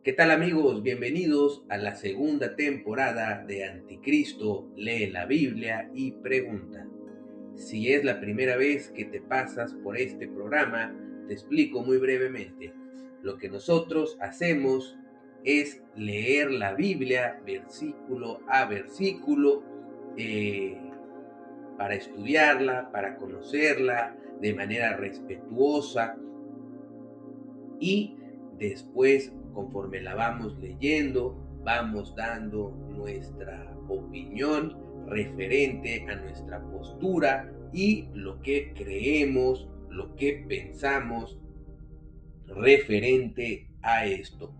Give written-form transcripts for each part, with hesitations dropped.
¿Qué tal amigos? Bienvenidos a la segunda temporada de Anticristo lee la Biblia y pregunta. Si es la primera vez que te pasas por este programa, te explico muy brevemente. Lo que nosotros hacemos es leer la Biblia versículo a versículo eh, para estudiarla, para conocerla de manera respetuosa y después, conforme la vamos leyendo, vamos dando nuestra opinión referente a nuestra postura y lo que creemos, lo que pensamos referente a esto.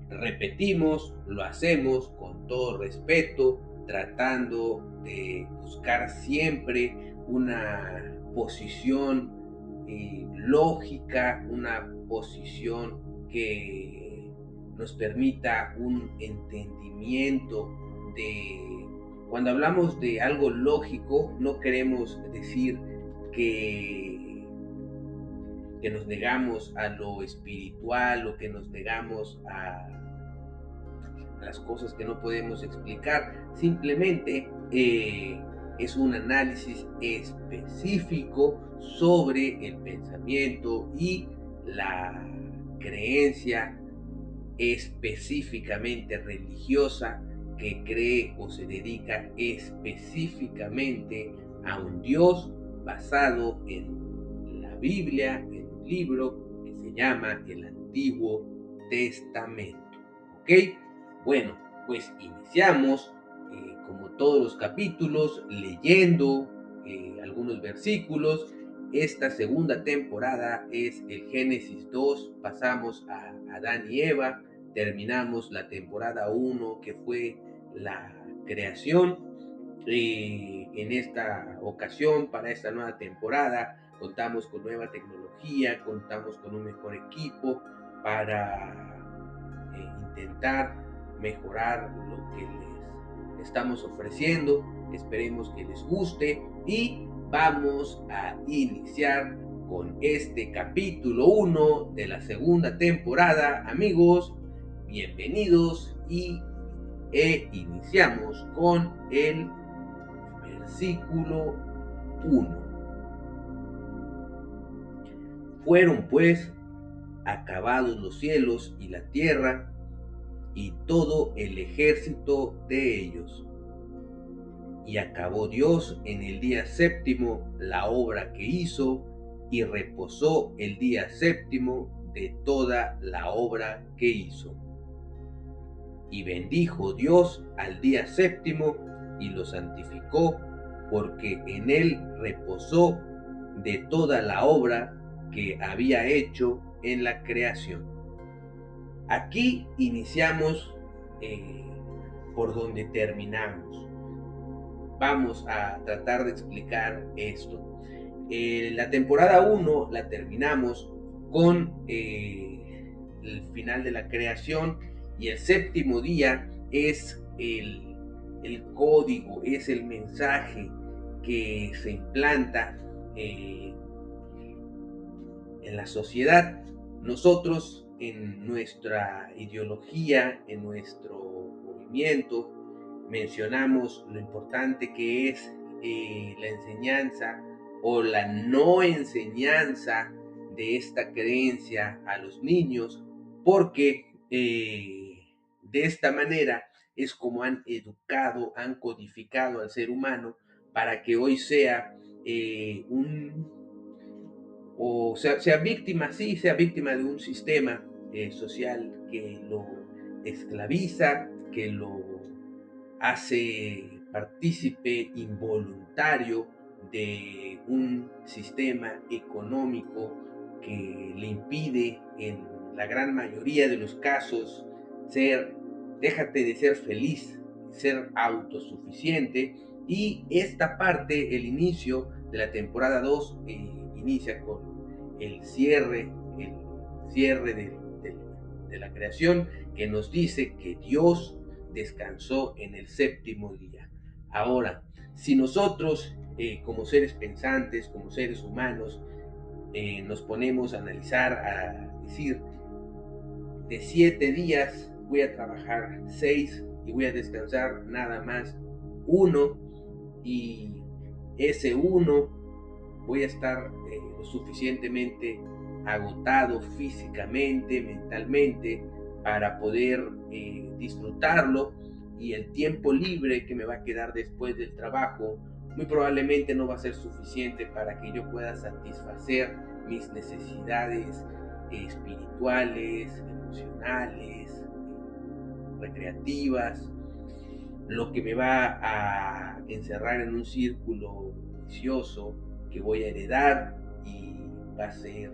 Repetimos, lo hacemos con todo respeto, tratando de buscar siempre una posición lógica, una posición que nos permita un entendimiento de... Cuando hablamos de algo lógico, no queremos decir que nos negamos a lo espiritual o que nos negamos a las cosas que no podemos explicar. Simplemente es un análisis específico sobre el pensamiento y la creencia específicamente religiosa que cree o se dedica específicamente a un Dios basado en la Biblia, en un libro que se llama el Antiguo Testamento. ¿Ok? Bueno, pues iniciamos como todos los capítulos leyendo algunos versículos. Esta segunda temporada es el Génesis 2, pasamos a Adán y Eva, terminamos la temporada 1 que fue la creación. En esta ocasión, para esta nueva temporada, contamos con nueva tecnología, contamos con un mejor equipo para intentar mejorar lo que les estamos ofreciendo. Esperemos que les guste y vamos a iniciar con este capítulo 1 de la segunda temporada. Amigos, bienvenidos iniciamos con el versículo 1. Fueron pues acabados los cielos y la tierra y todo el ejército de ellos. Y acabó Dios en el día séptimo la obra que hizo, y reposó el día séptimo de toda la obra que hizo. Y bendijo Dios al día séptimo y lo santificó, porque en él reposó de toda la obra que había hecho en la creación. Aquí iniciamos eh, por donde terminamos. Vamos a tratar de explicar esto. La temporada 1 la terminamos con el final de la creación, y el séptimo día es el código, es el mensaje que se implanta en la sociedad. Nosotros en nuestra ideología, en nuestro movimiento, mencionamos lo importante que es la enseñanza o la no enseñanza de esta creencia a los niños, porque de esta manera es como han educado, han codificado al ser humano para que hoy sea sea víctima, sí, sea víctima de un sistema social que lo esclaviza, que lo hace partícipe involuntario de un sistema económico que le impide en la gran mayoría de los casos ser, déjate de ser feliz, ser autosuficiente. Y esta parte, el inicio de la temporada 2 inicia con el cierre de la creación, que nos dice que Dios descansó en el séptimo día. Ahora, si nosotros como seres pensantes, como seres humanos, nos ponemos a analizar, a decir, de 7 días voy a trabajar 6 y voy a descansar nada más uno, y ese uno voy a estar lo suficientemente agotado físicamente, mentalmente, para poder disfrutarlo, y el tiempo libre que me va a quedar después del trabajo muy probablemente no va a ser suficiente para que yo pueda satisfacer mis necesidades espirituales, emocionales, recreativas, lo que me va a encerrar en un círculo vicioso que voy a heredar y va a ser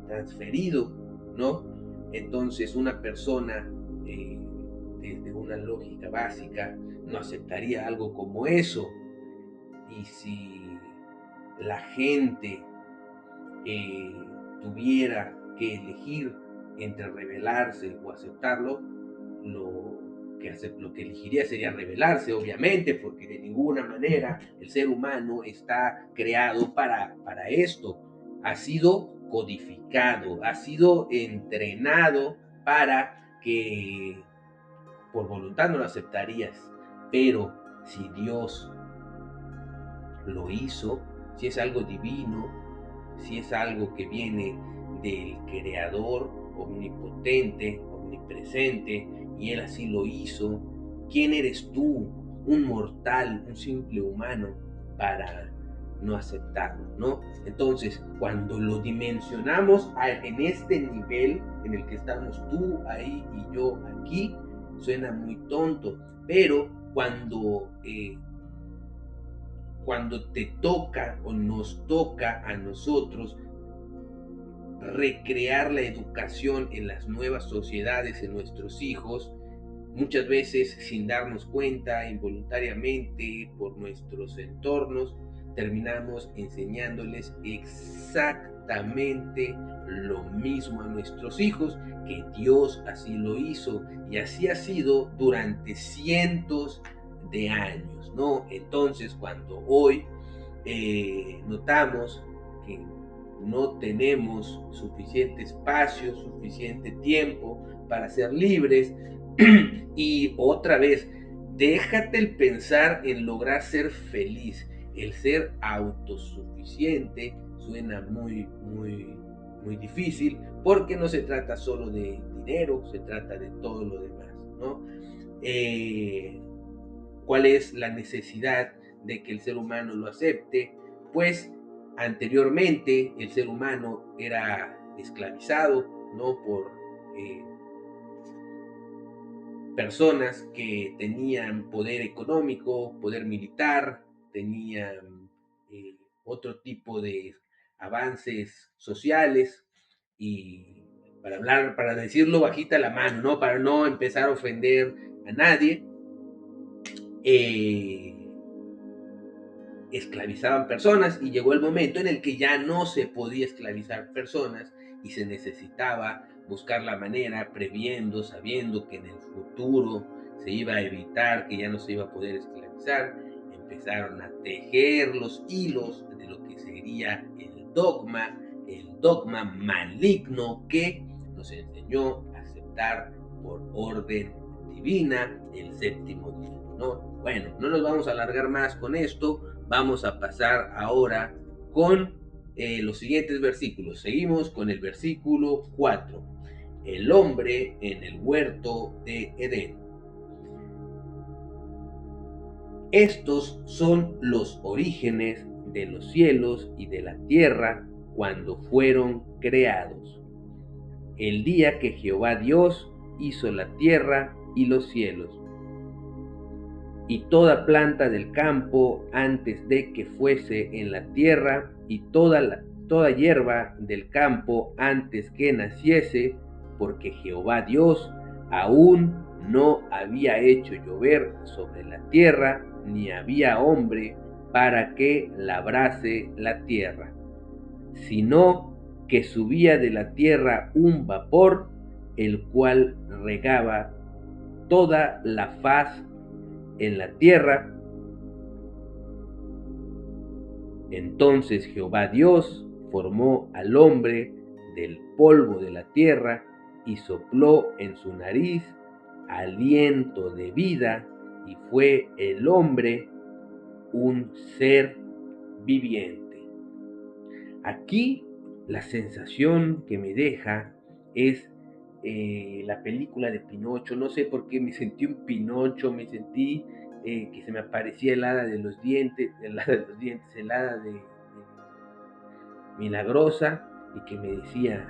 transferido, ¿no? Entonces una persona desde una lógica básica no aceptaría algo como eso. Y si la gente tuviera que elegir entre rebelarse o aceptarlo, lo que elegiría sería rebelarse, obviamente, porque de ninguna manera el ser humano está creado para esto. Ha sido codificado, ha sido entrenado para que por voluntad no lo aceptarías. Pero si Dios lo hizo, si es algo divino, si es algo que viene del Creador omnipotente, omnipresente, y Él así lo hizo, ¿quién eres tú, un mortal, un simple humano, para no aceptarlo, ¿no? Entonces, cuando lo dimensionamos en este nivel en el que estamos tú ahí y yo aquí, suena muy tonto, pero cuando te toca o nos toca a nosotros recrear la educación en las nuevas sociedades, en nuestros hijos, muchas veces sin darnos cuenta, involuntariamente, por nuestros entornos, terminamos enseñándoles exactamente lo mismo a nuestros hijos, que Dios así lo hizo, y así ha sido durante cientos de años, ¿no? Entonces, cuando hoy notamos que no tenemos suficiente espacio, suficiente tiempo para ser libres, y otra vez, déjate el pensar en lograr ser feliz. El ser autosuficiente suena muy difícil, porque no se trata solo de dinero, se trata de todo lo demás, ¿no? ¿Cuál es la necesidad de que el ser humano lo acepte? Pues anteriormente el ser humano era esclavizado, ¿no? Por eh, personas que tenían poder económico, poder militar, tenían otro tipo de avances sociales, y para decirlo bajita la mano, ¿no? Para no empezar a ofender a nadie, eh, esclavizaban personas, y llegó el momento en el que ya no se podía esclavizar personas y se necesitaba buscar la manera, previendo, sabiendo que en el futuro se iba a evitar, que ya no se iba a poder esclavizar. Empezaron a tejer los hilos de lo que sería el dogma maligno que nos enseñó a aceptar por orden divina el séptimo día, ¿no? Bueno, no nos vamos a alargar más con esto. Vamos a pasar ahora con los siguientes versículos. Seguimos con el versículo 4. El hombre en el huerto de Edén. Estos son los orígenes de los cielos y de la tierra cuando fueron creados. El día que Jehová Dios hizo la tierra y los cielos, y toda planta del campo antes de que fuese en la tierra, y toda hierba del campo antes que naciese, porque Jehová Dios aún no había hecho llover sobre la tierra, ni había hombre para que labrase la tierra, sino que subía de la tierra un vapor, el cual regaba toda la faz en la tierra. Entonces Jehová Dios formó al hombre del polvo de la tierra, y sopló en su nariz aliento de vida, y fue el hombre un ser viviente. Aquí la sensación que me deja es la película de Pinocho. No sé por qué me sentí un Pinocho, me sentí que se me aparecía el hada de los dientes, el hada de Milagrosa, y que me decía,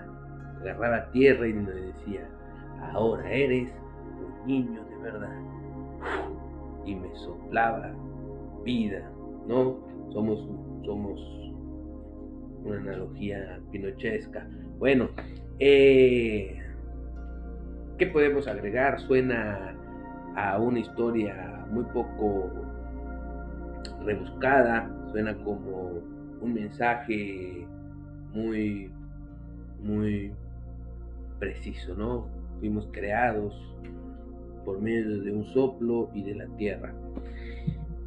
agarraba tierra y me decía: ahora eres un niño de verdad. Y me soplaba vida, ¿no? Somos una analogía pinochesca. Bueno, ¿qué podemos agregar? Suena a una historia muy poco rebuscada, suena como un mensaje muy, muy preciso, ¿no? Fuimos creados por medio de un soplo y de la tierra.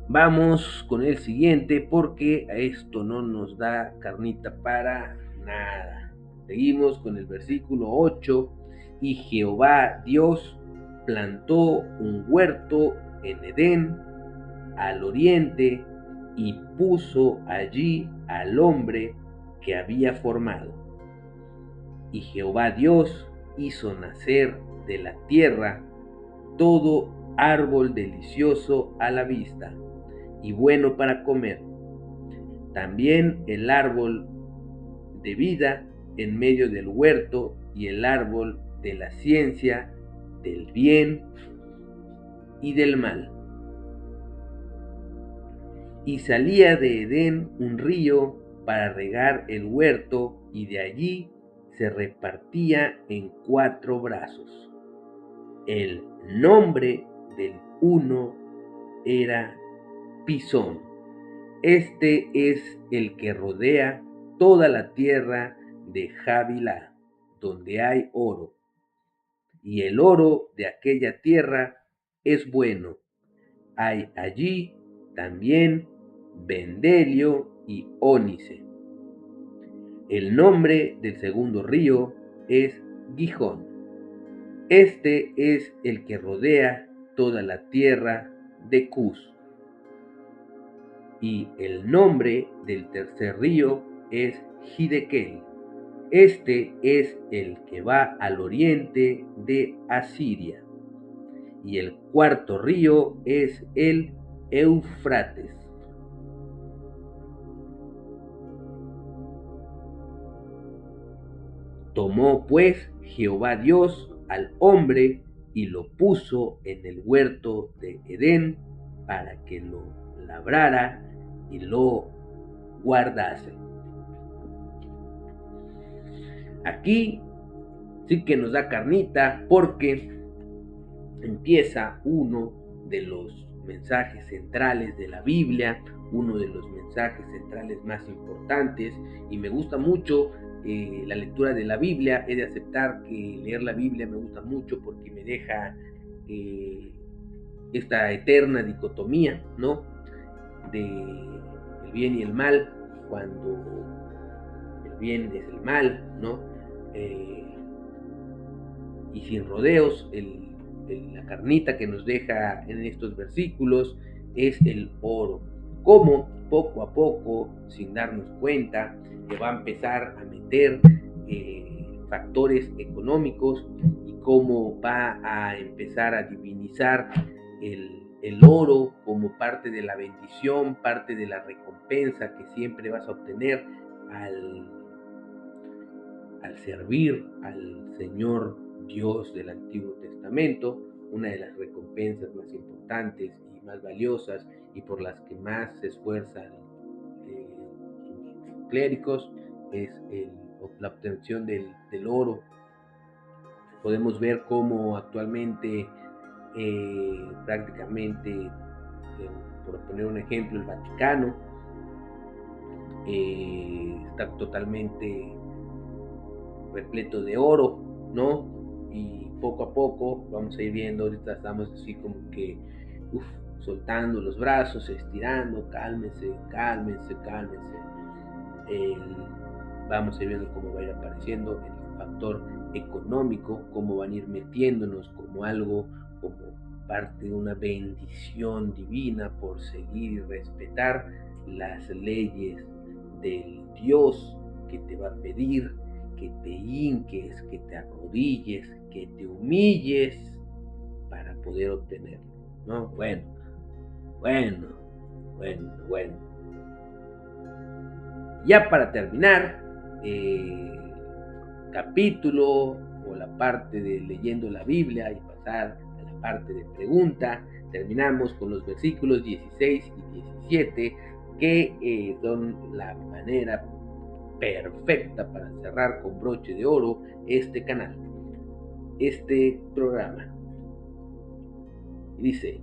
Vamos con el siguiente, porque a esto no nos da carnita para nada. Seguimos con el versículo 8. Y Jehová Dios plantó un huerto en Edén, al oriente, y puso allí al hombre que había formado. Y Jehová Dios hizo nacer de la tierra todo árbol delicioso a la vista y bueno para comer, también el árbol de vida en medio del huerto, y el árbol de la ciencia del bien y del mal. Y salía de Edén un río para regar el huerto, y de allí se repartía en 4 brazos. El nombre del uno era Pisón. Este es el que rodea toda la tierra de Havilá, donde hay oro. Y el oro de aquella tierra es bueno. Hay allí también bendelio y ónice. El nombre del segundo río es Gihón. Este es el que rodea toda la tierra de Cus. Y el nombre del tercer río es Hiddekel. Este es el que va al oriente de Asiria. Y el cuarto río es el Eufrates. Tomó pues Jehová Dios al hombre y lo puso en el huerto de Edén para que lo labrara y lo guardase. Aquí sí que nos da carnita, porque empieza uno de los mensajes centrales de la Biblia, uno de los mensajes centrales más importantes, y me gusta mucho la lectura de la Biblia. He de aceptar que leer la Biblia me gusta mucho porque me deja esta eterna dicotomía, ¿no? De el bien y el mal, cuando el bien es el mal, ¿no? Y sin rodeos, la carnita que nos deja en estos versículos es el oro. Cómo poco a poco, sin darnos cuenta, le va a empezar a meter factores económicos, y cómo va a empezar a divinizar el oro como parte de la bendición, parte de la recompensa que siempre vas a obtener al servir al Señor Dios del Antiguo Testamento. Una de las recompensas más importantes y más valiosas, y por las que más se esfuerzan sus clérigos, es la obtención del oro. Podemos ver cómo actualmente prácticamente, por poner un ejemplo, el Vaticano está totalmente repleto de oro, ¿no? Y poco a poco vamos a ir viendo. Ahorita estamos así como que soltando los brazos, estirando, cálmense. Vamos a ir viendo cómo va a ir apareciendo el factor económico, cómo van a ir metiéndonos como algo, como parte de una bendición divina por seguir y respetar las leyes del Dios que te va a pedir que te hinques, que te arrodilles, que te humilles para poder obtenerlo, ¿no? Bueno. Ya para terminar, capítulo o la parte de leyendo la Biblia y pasar a la parte de pregunta, terminamos con los versículos 16 y 17 que son la manera perfecta para cerrar con broche de oro este canal, este programa. Dice: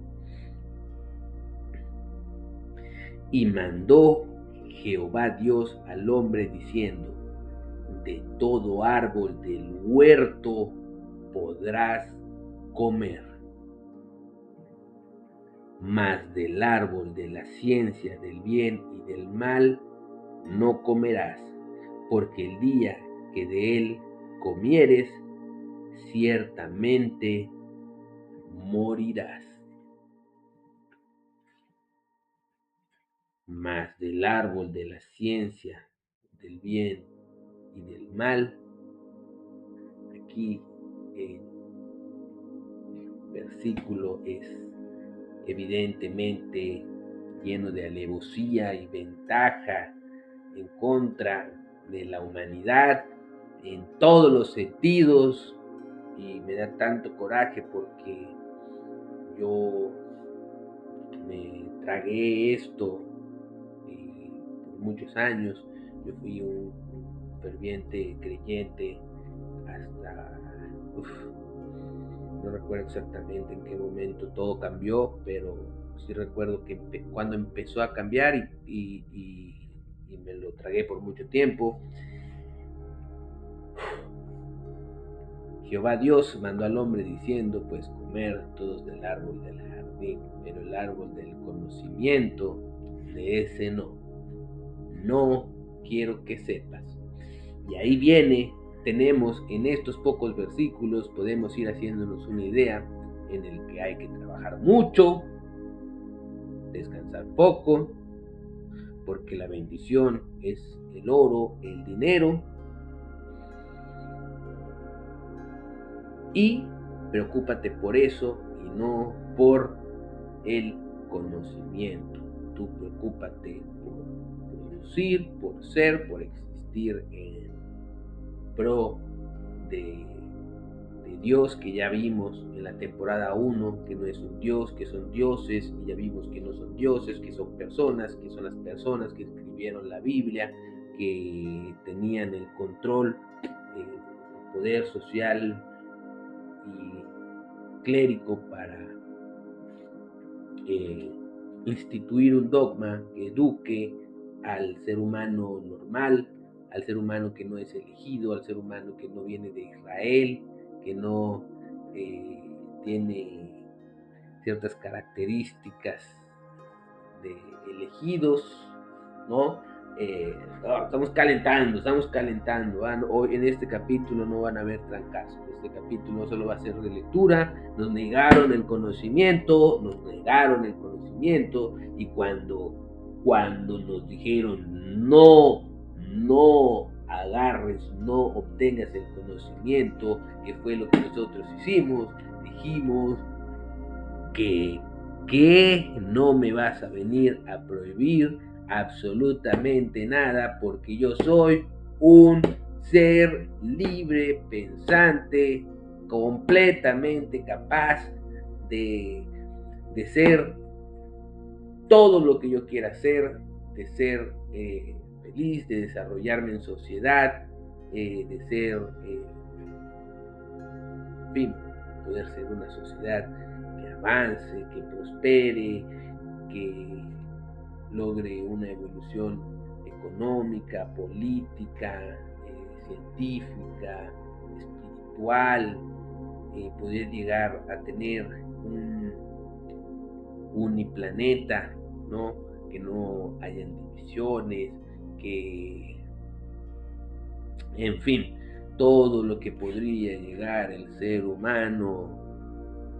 y mandó Jehová Dios al hombre diciendo: de todo árbol del huerto podrás comer, mas del árbol de la ciencia del bien y del mal no comerás, porque el día que de él comieres, ciertamente morirás. Mas del árbol de la ciencia del bien y del mal, aquí el versículo es evidentemente lleno de alevosía y ventaja en contra de la humanidad en todos los sentidos, y me da tanto coraje porque yo me tragué esto por muchos años. Yo fui un ferviente creyente hasta no recuerdo exactamente en qué momento todo cambió, pero sí recuerdo que cuando empezó a cambiar y me lo tragué por mucho tiempo. Jehová Dios mandó al hombre diciendo: pues comer todos del árbol del jardín, pero el árbol del conocimiento, de ese no quiero que sepas. Y ahí viene, tenemos en estos pocos versículos, podemos ir haciéndonos una idea en el que hay que trabajar mucho, descansar poco, porque la bendición es el oro, el dinero, y preocúpate por eso y no por el conocimiento. Tú preocúpate por producir, por ser, por existir en pro de Dios, que ya vimos en la temporada 1 que no es un Dios, que son dioses, y ya vimos que no son dioses, que son personas, que son las personas que escribieron la Biblia, que tenían el control, el poder social y clérigo para instituir un dogma que eduque al ser humano normal, al ser humano que no es elegido, al ser humano que no viene de Israel, que no tiene ciertas características de elegidos, ¿no? Estamos calentando. Hoy en este capítulo no van a haber trancazos. Este capítulo solo va a ser de lectura. Nos negaron el conocimiento, y cuando nos dijeron no agarres, no obtengas el conocimiento, que fue lo que nosotros hicimos, dijimos que no me vas a venir a prohibir absolutamente nada, porque yo soy un ser libre, pensante, completamente capaz de ser todo lo que yo quiera hacer, de ser feliz, de desarrollarme en sociedad, de ser, en fin, poder ser una sociedad que avance, que prospere, que logre una evolución económica, política, científica, espiritual, poder llegar a tener un uniplaneta, ¿no? Que no hayan divisiones, que, en fin, todo lo que podría llegar el ser humano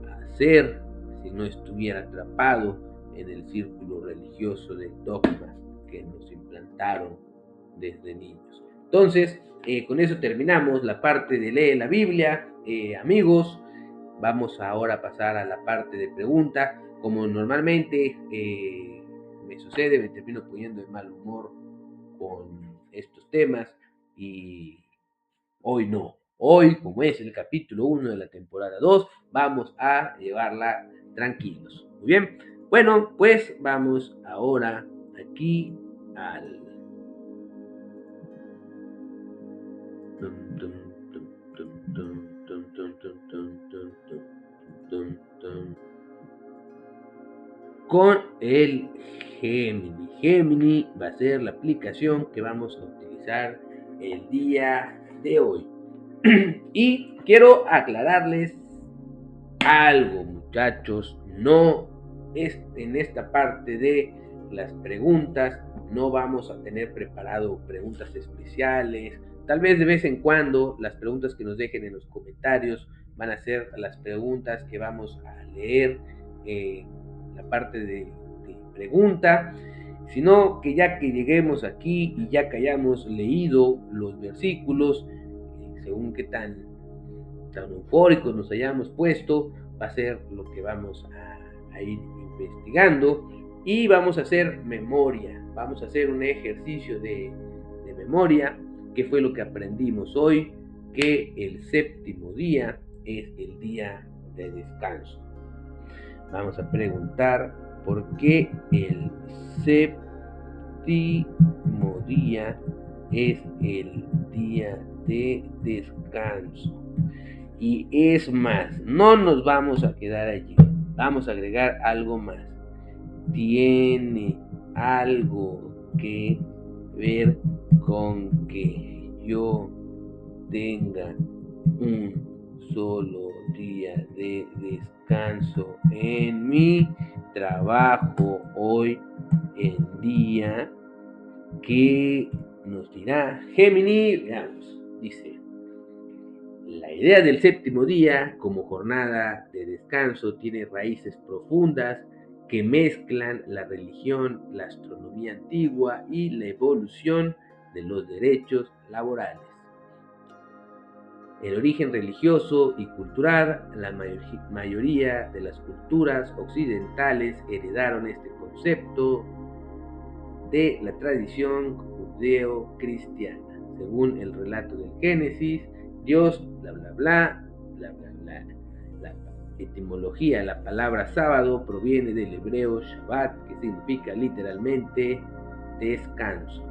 a hacer si no estuviera atrapado en el círculo religioso de dogmas que nos implantaron desde niños. Entonces, con eso terminamos la parte de leer la Biblia. Amigos, vamos ahora a pasar a la parte de preguntas. Como normalmente me sucede, me termino poniendo de mal humor con estos temas y hoy no. Hoy, como es el capítulo 1 de la temporada 2, vamos a llevarla tranquilos. Muy bien. Bueno, pues vamos ahora aquí al... con el Gemini. Gemini va a ser la aplicación que vamos a utilizar el día de hoy. Y quiero aclararles algo, muchachos. No es en esta parte de las preguntas, no vamos a tener preparado preguntas especiales. Tal vez de vez en cuando las preguntas que nos dejen en los comentarios van a ser las preguntas que vamos a leer la parte de pregunta, sino que ya que lleguemos aquí y ya que hayamos leído los versículos, según qué tan eufóricos nos hayamos puesto, va a ser lo que vamos a ir investigando y vamos a hacer memoria, vamos a hacer un ejercicio de memoria, que fue lo que aprendimos hoy, que el séptimo día es el día de descanso. Vamos a preguntar por qué el séptimo día es el día de descanso. Y es más, no nos vamos a quedar allí, vamos a agregar algo más. Tiene algo que ver con que yo tenga un solo día de descanso en mi trabajo hoy en día. ¿Qué nos dirá Gemini? Veamos, dice: la idea del séptimo día como jornada de descanso tiene raíces profundas que mezclan la religión, la astronomía antigua y la evolución de los derechos laborales. El origen religioso y cultural, la mayoría de las culturas occidentales heredaron este concepto de la tradición judeo-cristiana. Según el relato del Génesis, Dios, bla, bla, bla, bla, bla, bla. La etimología de la palabra sábado proviene del hebreo Shabbat, que significa literalmente descanso.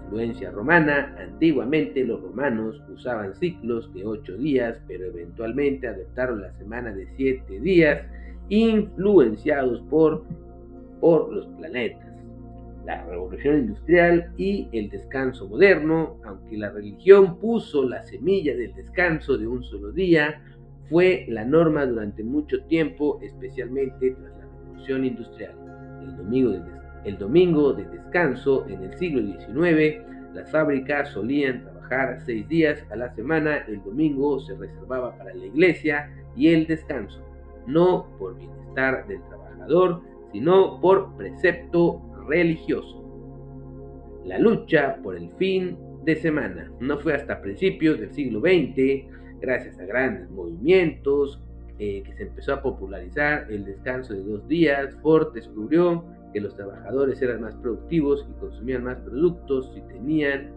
Influencia romana. Antiguamente los romanos usaban ciclos de 8 días, pero eventualmente adoptaron la semana de 7 días, influenciados por los planetas. La revolución industrial y el descanso moderno, aunque la religión puso la semilla del descanso de un solo día, fue la norma durante mucho tiempo, especialmente tras la revolución industrial. El domingo de descanso en el siglo XIX, las fábricas solían trabajar 6 días a la semana. El domingo se reservaba para la iglesia y el descanso, no por bienestar del trabajador, sino por precepto religioso. La lucha por el fin de semana no fue hasta principios del siglo XX, gracias a grandes movimientos, que se empezó a popularizar el descanso de 2 días. Ford descubrió que los trabajadores eran más productivos y consumían más productos si tenían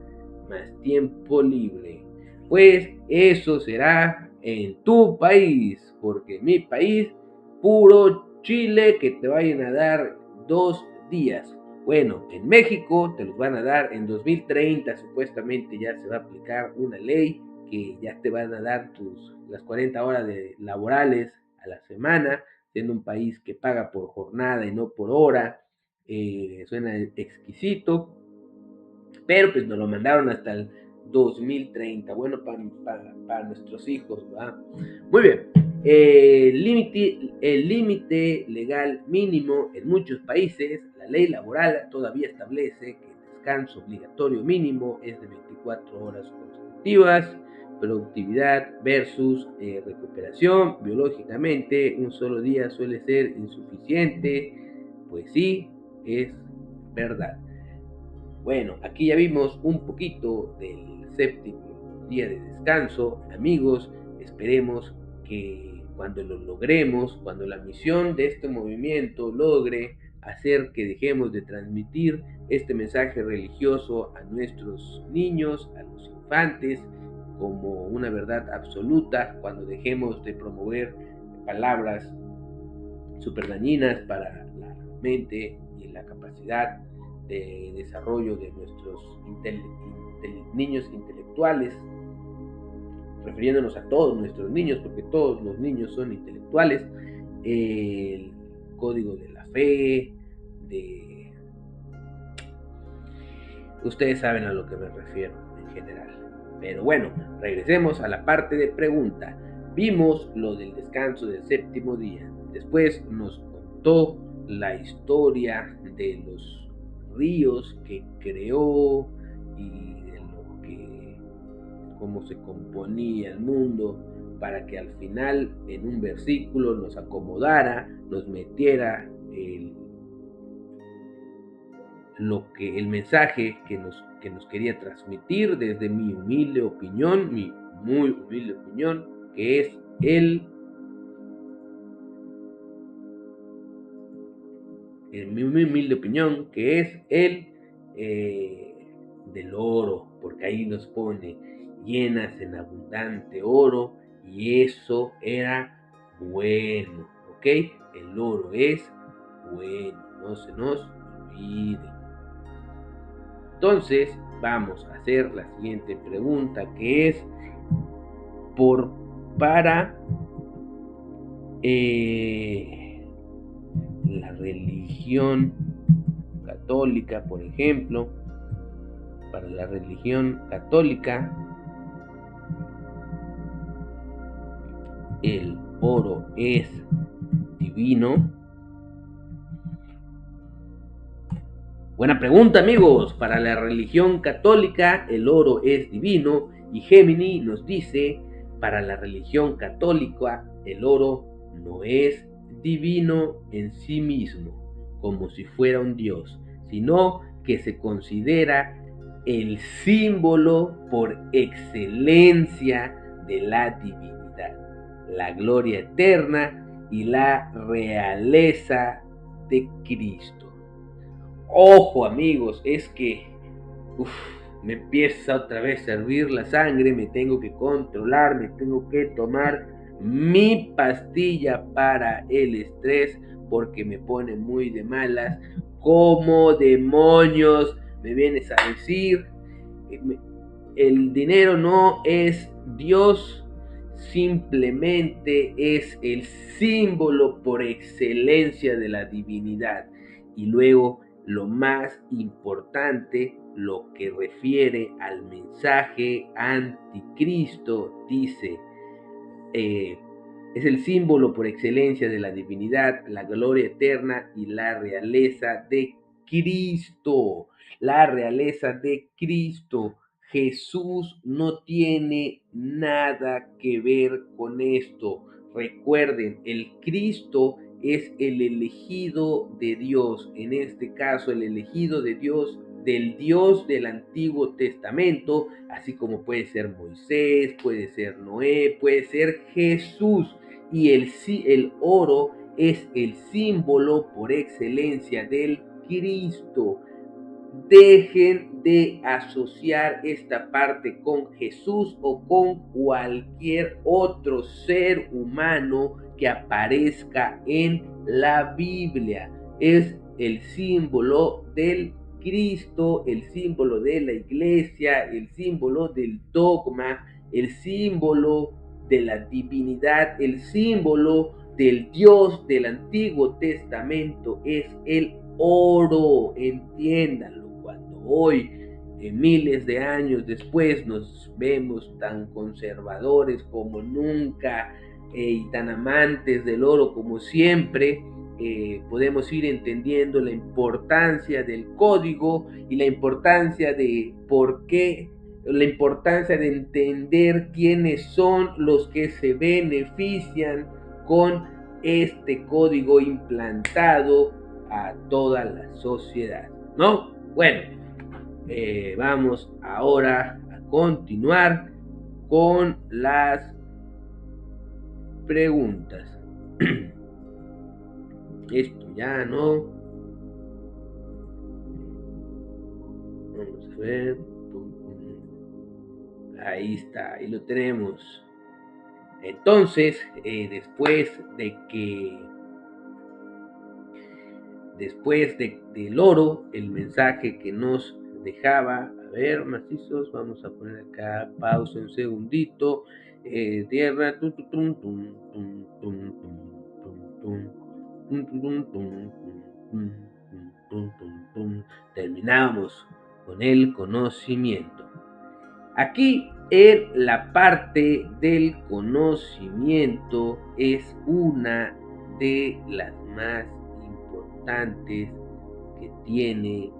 más tiempo libre. Pues eso será en tu país, porque en mi país, puro chile que te vayan a dar 2 días. Bueno, en México te los van a dar en 2030, supuestamente ya se va a aplicar una ley que ya te van a dar las 40 horas laborales a la semana, siendo un país que paga por jornada y no por hora. Suena exquisito, pero pues nos lo mandaron hasta el 2030, bueno, para nuestros hijos, ¿verdad? Muy bien. El límite legal mínimo en muchos países, la ley laboral todavía establece que el descanso obligatorio mínimo es de 24 horas consecutivas. productivas, productividad versus recuperación. Biológicamente, un solo día suele ser insuficiente. Pues sí, es verdad. Bueno, aquí ya vimos un poquito del séptimo día de descanso. Amigos, esperemos que cuando lo logremos, cuando la misión de este movimiento logre hacer que dejemos de transmitir este mensaje religioso a nuestros niños, a los infantes, como una verdad absoluta, cuando dejemos de promover palabras súper dañinas para la mente y la capacidad de desarrollo de nuestros niños intelectuales, refiriéndonos a todos nuestros niños, porque todos los niños son intelectuales, el código de la fe, ustedes saben a lo que me refiero en general. Pero bueno, regresemos a la parte de pregunta. Vimos lo del descanso del séptimo día. Después nos contó la historia de los ríos que creó y de cómo se componía el mundo, para que al final en un versículo nos acomodara, nos metiera el mensaje que nos quería transmitir desde mi humilde opinión, mi muy humilde opinión, que es mi muy humilde opinión, que es del oro, porque ahí nos pone llenas en abundante oro, y eso era bueno, ¿ok? El oro es bueno, no se nos olvide. Entonces vamos a hacer la siguiente pregunta, que es para la religión católica, por ejemplo. Para la religión católica, el oro es divino. Buena pregunta, amigos. Para la religión católica, el oro es divino, y Géminis nos dice, para la religión católica, el oro no es divino en sí mismo, como si fuera un dios, sino que se considera el símbolo por excelencia de la divinidad, la gloria eterna y la realeza de Cristo. Ojo, amigos, es que me empieza otra vez a hervir la sangre, me tengo que controlar, me tengo que tomar mi pastilla para el estrés, porque me pone muy de malas. ¿Cómo demonios me vienes a decir? El dinero no es Dios, simplemente es el símbolo por excelencia de la divinidad. Y luego, lo más importante, lo que refiere al mensaje anticristo, dice, es el símbolo por excelencia de la divinidad, la gloria eterna y la realeza de Cristo. La realeza de Cristo. Jesús no tiene nada que ver con esto. Recuerden, el Cristo es el elegido de Dios, en este caso el elegido de Dios, del Dios del Antiguo Testamento, así como puede ser Moisés, puede ser Noé, puede ser Jesús. Y el oro es el símbolo por excelencia del Cristo. Dejen de asociar esta parte con Jesús o con cualquier otro ser humano que aparezca en la Biblia. Es el símbolo del Cristo, el símbolo de la iglesia, el símbolo del dogma, el símbolo de la divinidad, el símbolo del Dios del Antiguo Testamento es el oro. Entiéndanlo. Cuando hoy, miles de años después, nos vemos tan conservadores como nunca, y tan amantes del oro como siempre, podemos ir entendiendo la importancia del código y la importancia de por qué la importancia de entender quiénes son los que se benefician con este código implantado a toda la sociedad, ¿no? Bueno, vamos ahora a continuar con las preguntas. Esto ya no. Vamos a ver. Ahí está, ahí lo tenemos. Entonces, después del oro, el mensaje que nos dejaba, a ver, macizos, vamos a poner acá pausa un segundito. Tierra, terminamos con el conocimiento. Aquí en la parte del conocimiento es una de las más importantes que tiene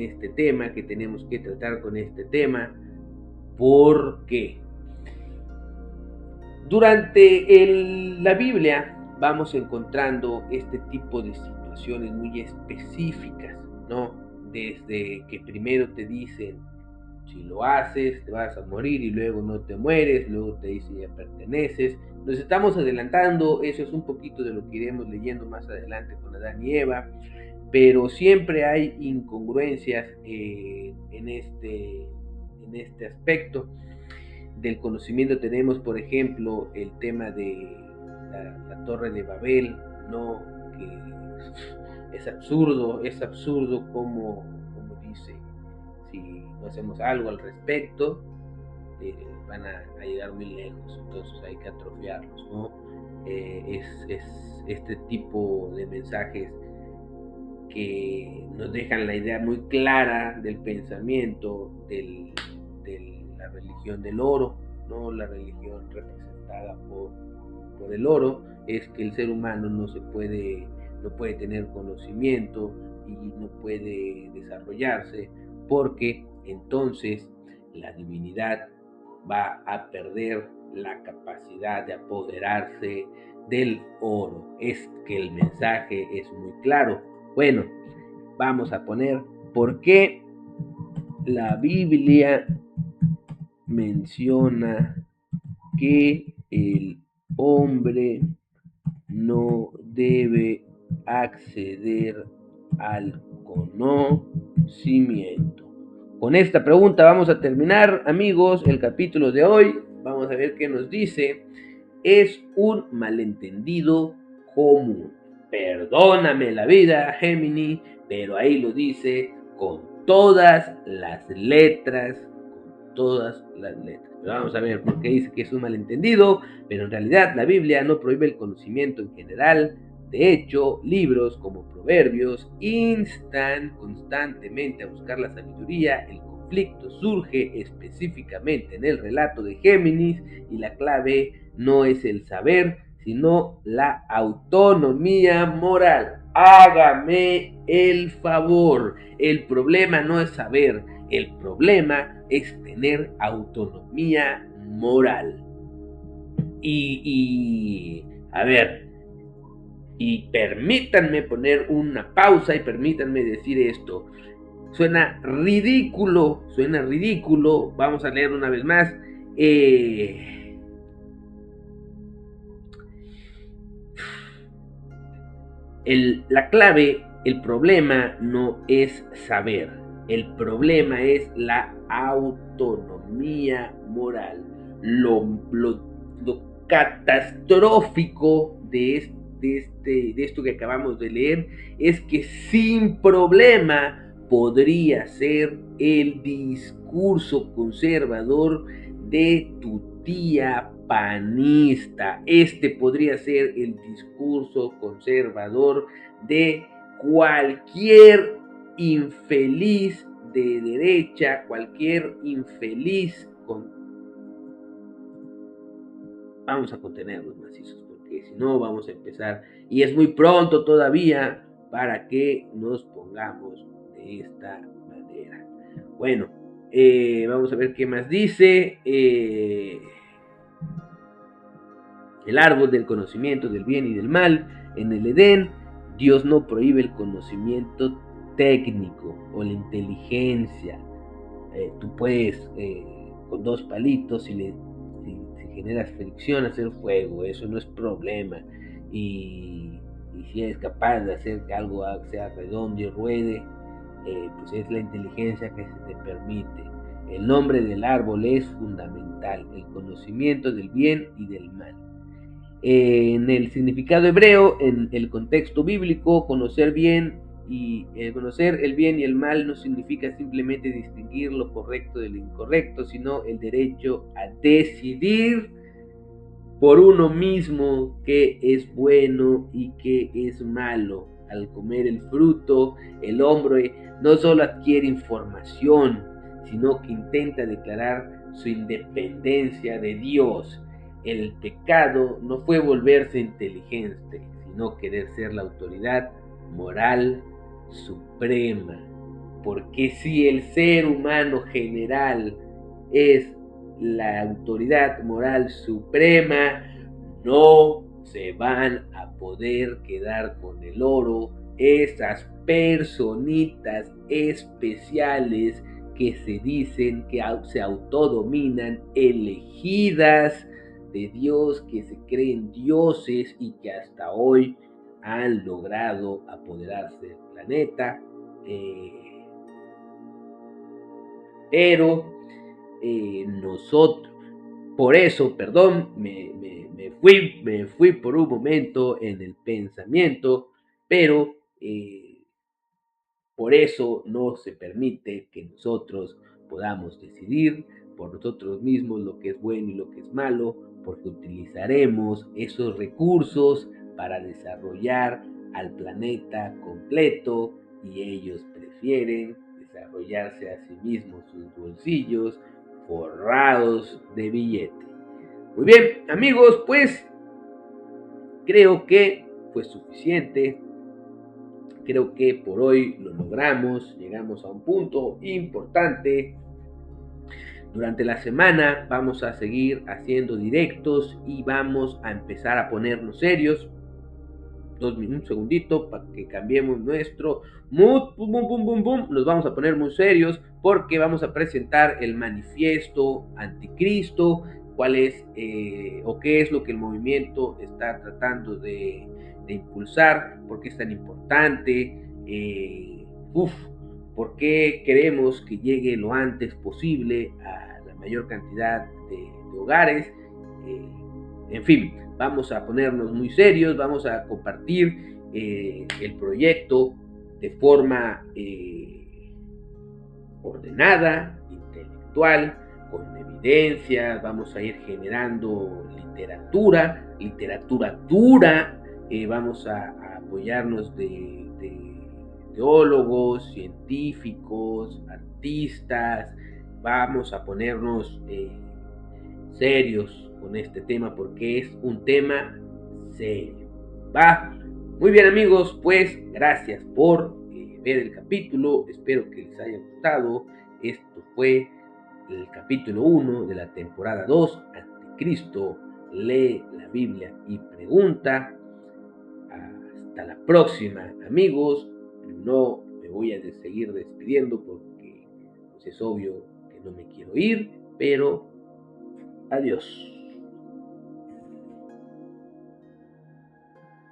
este tema, que tenemos que tratar con este tema. ¿Por qué? Durante la Biblia vamos encontrando este tipo de situaciones muy específicas, ¿no? Desde que primero te dicen, si lo haces, te vas a morir, y luego no te mueres, luego te dice ya perteneces. Nos estamos adelantando, eso es un poquito de lo que iremos leyendo más adelante con Adán y Eva, pero siempre hay incongruencias en este aspecto del conocimiento. Tenemos, por ejemplo, el tema de la Torre de Babel, ¿no? Que es absurdo como dice, si no hacemos algo al respecto, van a llegar muy lejos, entonces hay que atrofiarlos, ¿no? Es este tipo de mensajes que nos dejan la idea muy clara del pensamiento de la religión del oro, ¿no? La religión representada por el oro es que el ser humano no puede tener conocimiento y no puede desarrollarse, porque entonces la divinidad va a perder la capacidad de apoderarse del oro. Es que el mensaje es muy claro. Bueno, vamos a poner por qué la Biblia menciona que el hombre no debe acceder al conocimiento. Con esta pregunta vamos a terminar, amigos, el capítulo de hoy. Vamos a ver qué nos dice. Es un malentendido común. Perdóname la vida, Géminis, pero ahí lo dice con todas las letras, Pero vamos a ver por qué dice que es un malentendido, pero en realidad la Biblia no prohíbe el conocimiento en general. De hecho, libros como Proverbios instan constantemente a buscar la sabiduría. El conflicto surge específicamente en el relato de Géminis y la clave no es el saber, sino la autonomía moral. Hágame el favor. El problema no es saber, el problema es tener autonomía moral. Y a ver, y permítanme poner una pausa y permítanme decir esto. Suena ridículo. Vamos a leer una vez más. La clave, el problema no es saber, el problema es la autonomía moral. Lo catastrófico de esto que acabamos de leer es que sin problema podría ser el discurso conservador de tu tía panista. Este podría ser el discurso conservador de cualquier infeliz de derecha, cualquier infeliz Vamos a contenerlos, macizos, porque si no vamos a empezar, y es muy pronto todavía para que nos pongamos de esta manera. Bueno, Vamos a ver qué más dice. El árbol del conocimiento del bien y del mal. En el Edén, Dios no prohíbe el conocimiento técnico o la inteligencia. Tú puedes con dos palitos, si generas fricción, hacer fuego, eso no es problema. Y si eres capaz de hacer que algo sea redondo y ruede, pues es la inteligencia que se te permite. El nombre del árbol es fundamental, el conocimiento del bien y del mal. En el significado hebreo, en el contexto bíblico, conocer el bien y el mal no significa simplemente distinguir lo correcto del incorrecto, sino el derecho a decidir por uno mismo qué es bueno y qué es malo. Al comer el fruto, el hombre no solo adquiere información, sino que intenta declarar su independencia de Dios. El pecado no fue volverse inteligente, sino querer ser la autoridad moral suprema. Porque si el ser humano general es la autoridad moral suprema, no se van a poder quedar con el oro esas personitas especiales que se dicen que se autodominan, elegidas de Dios, que se creen dioses y que hasta hoy han logrado apoderarse del planeta. Pero nosotros, por eso, perdón, me fui por un momento en el pensamiento, pero por eso no se permite que nosotros podamos decidir por nosotros mismos lo que es bueno y lo que es malo, porque utilizaremos esos recursos para desarrollar al planeta completo y ellos prefieren desarrollarse a sí mismos sus bolsillos forrados de billete. Muy bien, amigos, pues creo que fue suficiente. Creo que por hoy lo logramos, llegamos a un punto importante. Durante la semana vamos a seguir haciendo directos y vamos a empezar a ponernos serios. Un segundito para que cambiemos nuestro mood. Boom, boom, boom, boom, boom. Nos vamos a poner muy serios porque vamos a presentar el manifiesto anticristo, cuál es o qué es lo que el movimiento está tratando de impulsar, por qué es tan importante, por qué queremos que llegue lo antes posible a la mayor cantidad de hogares. En fin, vamos a ponernos muy serios, vamos a compartir el proyecto de forma ordenada, intelectual, con evidencias, vamos a ir generando literatura dura, vamos a apoyarnos de teólogos, científicos, artistas, vamos a ponernos serios con este tema porque es un tema serio. ¿Va? Muy bien, amigos, pues gracias por ver el capítulo, espero que les haya gustado. Esto fue el capítulo 1 de la temporada 2, Anticristo lee la Biblia y pregunta. Hasta la próxima, amigos. No me voy a seguir despidiendo porque pues, es obvio que no me quiero ir, pero adiós.